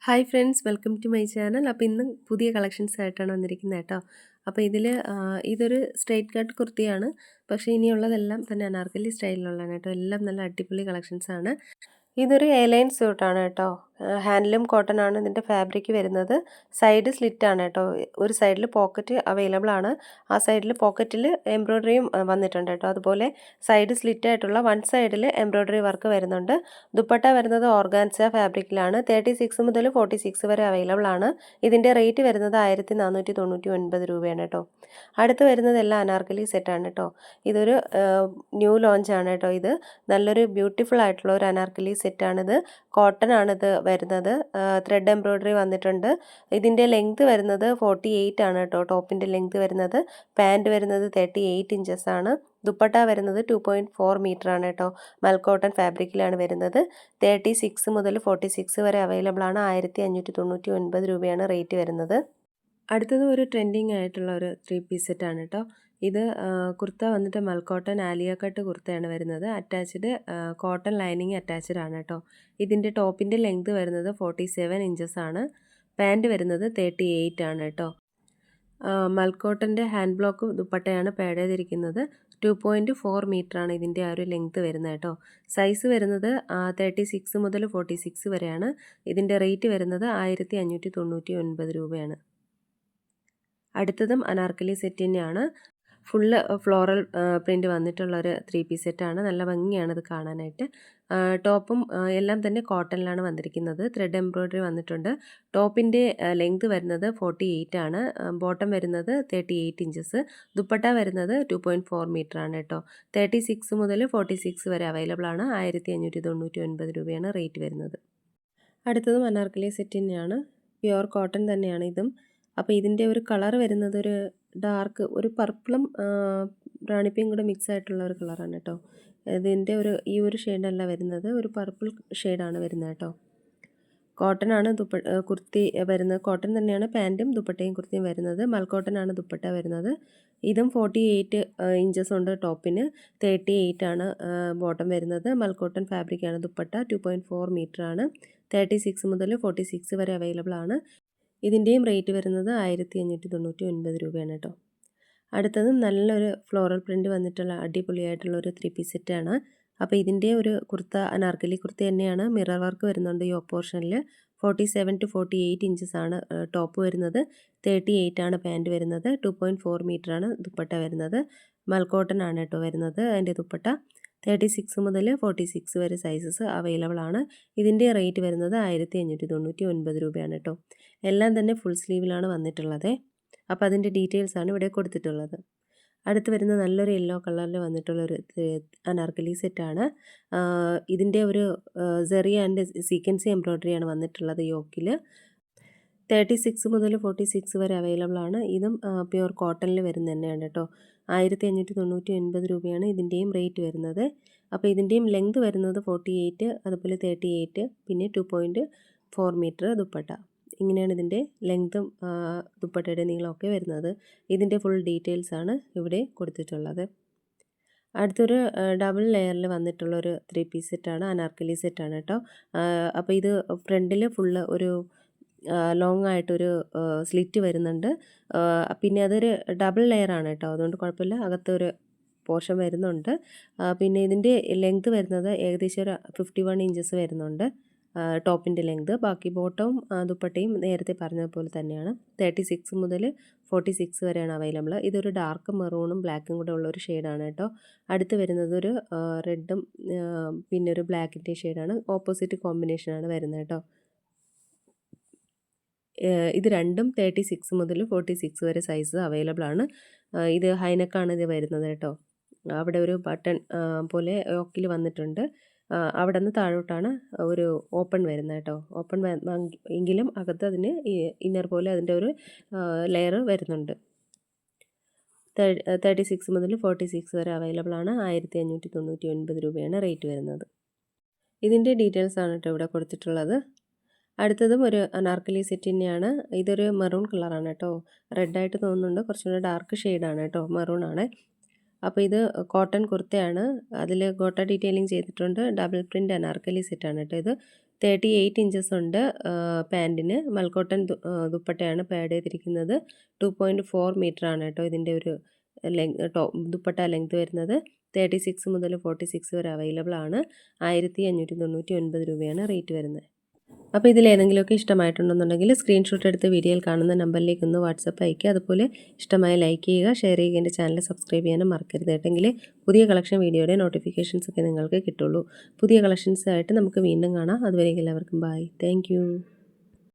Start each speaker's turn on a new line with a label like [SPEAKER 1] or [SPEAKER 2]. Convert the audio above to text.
[SPEAKER 1] Hi friends, welcome to my channel. അപ്പോൾ ഇന്ന് പുതിയ കളക്ഷൻസ് ആയിട്ടാണ് വന്നിരിക്കുന്നത് കേട്ടോ. അപ്പോൾ ഇതൊരു സ്ട്രെയിറ്റ് കട്ട് കുർത്തിയാണ്. പക്ഷേ ഇനിയുള്ളതെല്ലാം തന്നെ അനാർക്കലി സ്റ്റൈലിലുള്ളതാണ് കേട്ടോ. എല്ലാം നല്ല അടിപൊളി കളക്ഷൻസാണ്. ഇതൊരു എയർലൈൻ സ്യൂട്ടാണ് കേട്ടോ. ഹാൻഡ്ലൂം കോട്ടൺ ആണ് ഇതിൻ്റെ ഫാബ്രിക് വരുന്നത്. സൈഡ് സ്ലിറ്റ് ആണ് കേട്ടോ. ഒരു സൈഡിൽ പോക്കറ്റ് അവൈലബിൾ ആണ്. ആ സൈഡിൽ പോക്കറ്റിൽ എംബ്രോയ്ഡറിയും വന്നിട്ടുണ്ട് കേട്ടോ. അതുപോലെ സൈഡ് സ്ലിറ്റ് ആയിട്ടുള്ള വൺ സൈഡിൽ എംബ്രോയ്ഡറി വർക്ക് വരുന്നുണ്ട്. ദുപ്പട്ട വരുന്നത് ഓർഗാൻസ ഫാബ്രിക്കിലാണ്. 36 മുതൽ 46 വരെ അവൈലബിൾ ആണ്. ഇതിൻ്റെ റേറ്റ് വരുന്നത് 1499 രൂപയാണ് കേട്ടോ. അടുത്ത് വരുന്നത് എല്ലാം അനാർക്കലി സെറ്റാണ് കേട്ടോ. ഇതൊരു ന്യൂ ലോഞ്ചാണ് കേട്ടോ. ഇത് നല്ലൊരു ബ്യൂട്ടിഫുൾ ആയിട്ടുള്ള ഒരു അനാർക്കലി സെറ്റാണിത്. കോട്ടൺ ആണിത് വരുന്നത്. ത്രെഡ് എംബ്രോയ്ഡറി വന്നിട്ടുണ്ട്. ഇതിൻ്റെ ലെങ്ത് വരുന്നത് 48 ആണ് കേട്ടോ. ടോപ്പിൻ്റെ ലെങ്ത് വരുന്നത്. പാൻറ് വരുന്നത് 38 ഇഞ്ചസ് ആണ്. ദുപ്പട്ട വരുന്നത് 2.4 മീറ്റർ ആണ് കേട്ടോ. മൽക്കോട്ടൺ ഫാബ്രിക്കിലാണ് വരുന്നത്. 36 മുതൽ 46 വരെ അവൈലബിൾ ആണ്. 1599 രൂപയാണ് റേറ്റ് വരുന്നത്. അടുത്തത് ഒരു ട്രെൻഡിങ് ആയിട്ടുള്ള ഒരു 3 പീസ് സെറ്റാണ് കേട്ടോ. ഇത് കുർത്ത വന്നിട്ട് മൽക്കോട്ടൺ ആലിയ കട്ട് കുർത്തയാണ് വരുന്നത്. അറ്റാച്ച്ഡ് കോട്ടൺ ലൈനിങ് അറ്റാച്ച്ഡ് ആണ് കേട്ടോ. ഇതിൻ്റെ ടോപ്പിൻ്റെ ലെങ്ത് വരുന്നത് 47 ഇഞ്ചസ് ആണ്. പാൻറ് വരുന്നത് 38 ആണ് കേട്ടോ. മൽക്കോട്ടൻ്റെ ഹാൻഡ് ബ്ലോക്ക് ദുപ്പട്ടയാണ് പാഡ് ചെയ്തിരിക്കുന്നത്. 2.4 മീറ്റർ ആണ് ഇതിൻ്റെ ആ ഒരു ലെങ്ത് വരുന്നത് കേട്ടോ. സൈസ് വരുന്നത് 36 മുതൽ 46 വരെയാണ്. ഇതിൻ്റെ റേറ്റ് വരുന്നത് 1599 രൂപയാണ്. അടുത്തതും അനാർക്കലി സെറ്റ് തന്നെയാണ്. ഫുള്ള് ഫ്ലോറൽ പ്രിൻറ്റ് വന്നിട്ടുള്ളൊരു 3 പീസ് സെറ്റാണ്. നല്ല ഭംഗിയാണ് ഇത് കാണാനായിട്ട്. ടോപ്പും എല്ലാം തന്നെ കോട്ടണിലാണ് വന്നിരിക്കുന്നത്. ത്രെഡ് എംബ്രോയ്ഡറി വന്നിട്ടുണ്ട്. ടോപ്പിൻ്റെ ലെങ്ത് വരുന്നത് 48 ആണ്. ബോട്ടം വരുന്നത് 38 ഇഞ്ചസ്. ദുപ്പട്ട വരുന്നത് 2.4 മീറ്റർ ആണ് കേട്ടോ. 36 മുതൽ 46 വരെ അവൈലബിൾ ആണ്. 1599 രൂപയാണ് റേറ്റ് വരുന്നത്. അടുത്തതും അനാർക്കലി സെറ്റ് തന്നെയാണ്. പ്യുവർ കോട്ടൺ തന്നെയാണ് ഇതും. അപ്പോൾ ഇതിൻ്റെ ഒരു കളർ വരുന്നത് ഒരു ഡാർക്ക് ഒരു പർപ്പിളും റാണിപ്പിയും കൂടെ മിക്സ് ആയിട്ടുള്ള ഒരു കളറാണ് കേട്ടോ. ഇതിൻ്റെ ഈ ഒരു ഷെയ്ഡല്ല വരുന്നത്, ഒരു പർപ്പിൾ ഷെയ്ഡാണ് വരുന്നത് കേട്ടോ. കോട്ടൺ ആണ് കുർത്തി വരുന്നത്. കോട്ടൺ തന്നെയാണ് പാൻറ്റും ദുപ്പട്ടയും കുർത്തിയും വരുന്നത്. മൽക്കോട്ടൺ ആണ് ദുപ്പട്ട വരുന്നത്. ഇതും 48 ഇഞ്ചസ് ഉണ്ട് ടോപ്പിന്. 38 ആണ് ബോട്ടം വരുന്നത്. മൽക്കോട്ടൺ ഫാബ്രിക്കാണ് ദുപ്പട്ട. 2.4 മീറ്റർ ആണ്. 36 മുതൽ 46 വരെ അവൈലബിൾ ആണ്. ഇതിൻ്റെയും റേറ്റ് വരുന്നത് 1599 രൂപയാണ് കേട്ടോ. അടുത്തത് നല്ലൊരു ഫ്ലോറൽ പ്രിൻറ്റ് വന്നിട്ടുള്ള അടിപൊളിയായിട്ടുള്ള ഒരു 3 പീസ് സെറ്റാണ്. അപ്പോൾ ഇതിൻ്റെ ഒരു കുർത്ത അനാർക്കലി കുർത്ത തന്നെയാണ്. മിറർ വർക്ക് വരുന്നുണ്ട് യോക്ക് പോർഷനിൽ. 47 to 48 ഇഞ്ചസ് ആണ് ടോപ്പ് വരുന്നത്. 38 ആണ് പാൻറ്റ് വരുന്നത്. 2.4 മീറ്റർ ആണ് ദുപ്പട്ട വരുന്നത്. മൽക്കോട്ടൺ ആണ് കേട്ടോ വരുന്നത് അതിൻ്റെ ദുപ്പട്ട. 36 മുതൽ 46 വരെ സൈസസ് അവൈലബിൾ ആണ്. ഇതിൻ്റെ റേറ്റ് വരുന്നത് 1599 രൂപയാണ് കേട്ടോ. എല്ലാം തന്നെ ഫുൾ സ്ലീവിലാണ് വന്നിട്ടുള്ളത്. അപ്പോൾ അതിൻ്റെ ഡീറ്റെയിൽസാണ് ഇവിടെ കൊടുത്തിട്ടുള്ളത്. അടുത്ത് വരുന്ന നല്ലൊരു യെല്ലോ കളറിൽ വന്നിട്ടുള്ളൊരു അനാർക്കലി സെറ്റാണ്. ഇതിൻ്റെ ഒരു സെറി ആൻഡ് സീക്വൻസി എംബ്രോയ്ഡറിയാണ് വന്നിട്ടുള്ളത് യോക്കിൽ. 36 മുതൽ 46 വരെ അവൈലബിൾ ആണ്. ഇതും പ്യുവർ കോട്ടണിൽ വരുന്നത് തന്നെയാണ് കേട്ടോ. 1599 രൂപയാണ് ഇതിൻ്റെയും റേറ്റ് വരുന്നത്. അപ്പോൾ ഇതിൻ്റെയും ലെങ്ത് വരുന്നത് 48, അതുപോലെ 38, പിന്നെ 2.4 മീറ്റർ ദുപ്പട്ട. ഇങ്ങനെയാണ് ഇതിൻ്റെ ലെങ്തും ദുപ്പട്ടയുടെ നീളമൊക്കെ വരുന്നത്. ഇതിൻ്റെ ഫുൾ ഡീറ്റെയിൽസാണ് ഇവിടെ കൊടുത്തിട്ടുള്ളത്. അടുത്തൊരു ഡബിൾ ലെയറിൽ വന്നിട്ടുള്ളൊരു 3 പീസ് സെറ്റാണ്. അനാർക്കലി സെറ്റാണ് കേട്ടോ. അപ്പോൾ ഇത് ഫ്രണ്ടിൽ ഫുള്ള് ഒരു ലോങ് ആയിട്ടൊരു സ്ലിറ്റ് വരുന്നുണ്ട്. പിന്നെ അതൊരു ഡബിൾ ലെയറാണ് കേട്ടോ. അതുകൊണ്ട് കുഴപ്പമില്ല, അകത്തൊരു പോർഷൻ വരുന്നുണ്ട്. പിന്നെ ഇതിൻ്റെ ലെങ്ത് വരുന്നത് ഏകദേശം ഒരു 51 ഇഞ്ചസ് വരുന്നുണ്ട് ടോപ്പിൻ്റെ ലെങ്ത്. ബാക്കി ബോട്ടവും ദുപ്പട്ടയും നേരത്തെ പറഞ്ഞതുപോലെ തന്നെയാണ്. 36 മുതൽ 46 വരെയാണ് അവൈലബിൾ. ഇതൊരു ഡാർക്ക് മെറൂണും ബ്ലാക്കും കൂടെ ഉള്ളൊരു ഷെയ്ഡാണ് കേട്ടോ. അടുത്ത് വരുന്നത് ഒരു റെഡും പിന്നെ ഒരു ബ്ലാക്കിൻ്റെ ഷെയ്ഡാണ്. ഓപ്പോസിറ്റ് കോമ്പിനേഷനാണ് വരുന്നത് കേട്ടോ. ഇത് രണ്ടും 36 മുതൽ 46 വരെ സൈസ് അവൈലബിൾ ആണ്. ഇത് ഹൈനെക്കാണ് ഇത് വരുന്നത് കേട്ടോ. അവിടെ ഒരു ബട്ടൺ പോലെ യോക്കിൽ വന്നിട്ടുണ്ട്. അവിടെ നിന്ന് താഴോട്ടാണ് ഒരു ഓപ്പൺ വരുന്നത് കേട്ടോ. ഓപ്പൺ എങ്കിലും അകത്ത് അതിന് ഇന്നർ പോലെ അതിൻ്റെ ഒരു ലെയർ വരുന്നുണ്ട്. 36 മുതൽ 46 വരെ അവൈലബിൾ ആണ്. 1599 രൂപയാണ് റേറ്റ് വരുന്നത്. ഇതിൻ്റെ ഡീറ്റെയിൽസാണ് കേട്ടോ ഇവിടെ കൊടുത്തിട്ടുള്ളത്. അടുത്തതും ഒരു അനാർക്കലി സെറ്റ് തന്നെയാണ്. ഇതൊരു മെറൂൺ കളറാണ് കേട്ടോ. റെഡായിട്ട് തോന്നുന്നുണ്ട്, കുറച്ചുകൂടെ ഡാർക്ക് ഷെയ്ഡാണ് കേട്ടോ, മെറൂൺ ആണ്. അപ്പോൾ ഇത് കോട്ടൺ കുർത്തയാണ്. അതിൽ ഗോട്ട ഡീറ്റെയിലിംഗ് ചെയ്തിട്ടുണ്ട്. ഡബിൾ പ്രിൻ്റ് അനാർക്കലി സെറ്റാണ് കേട്ടോ. ഇത് 38 ഇഞ്ചസ് ഉണ്ട് പാൻറ്റിന്. മൽക്കോട്ടൺ ദുപ്പട്ടയാണ് പാഡ് ചെയ്തിരിക്കുന്നത്. 2.4 മീറ്ററാണ് കേട്ടോ ഇതിൻ്റെ ഒരു ദുപ്പട്ട ലെങ്ത് വരുന്നത്. 36 മുതൽ 46 വരെ അവൈലബിൾ ആണ്. 1599 രൂപയാണ് റേറ്റ് വരുന്നത്. അപ്പോൾ ഇതിലേതെങ്കിലുമൊക്കെ ഇഷ്ടമായിട്ടുണ്ടെന്നുണ്ടെങ്കിൽ സ്ക്രീൻഷോട്ട് എടുത്ത് വീഡിയോയിൽ കാണുന്ന നമ്പറിലേക്ക് ഒന്ന് വാട്സപ്പ് അയയ്ക്കുക. അതുപോലെ ഇഷ്ടമായ ലൈക്ക് ചെയ്യുക, ഷെയർ ചെയ്യുക, എൻ്റെ ചാനൽ സബ്സ്ക്രൈബ് ചെയ്യാനും മറക്കരുത്. ഏട്ടെങ്കിൽ പുതിയ കളക്ഷൻ വീഡിയോയുടെ നോട്ടിഫിക്കേഷൻസ് ഒക്കെ നിങ്ങൾക്ക് കിട്ടുള്ളൂ. പുതിയ കളക്ഷൻസായിട്ട് നമുക്ക് വീണ്ടും കാണാം. അതുവരെ എല്ലാവർക്കും ബൈ. താങ്ക്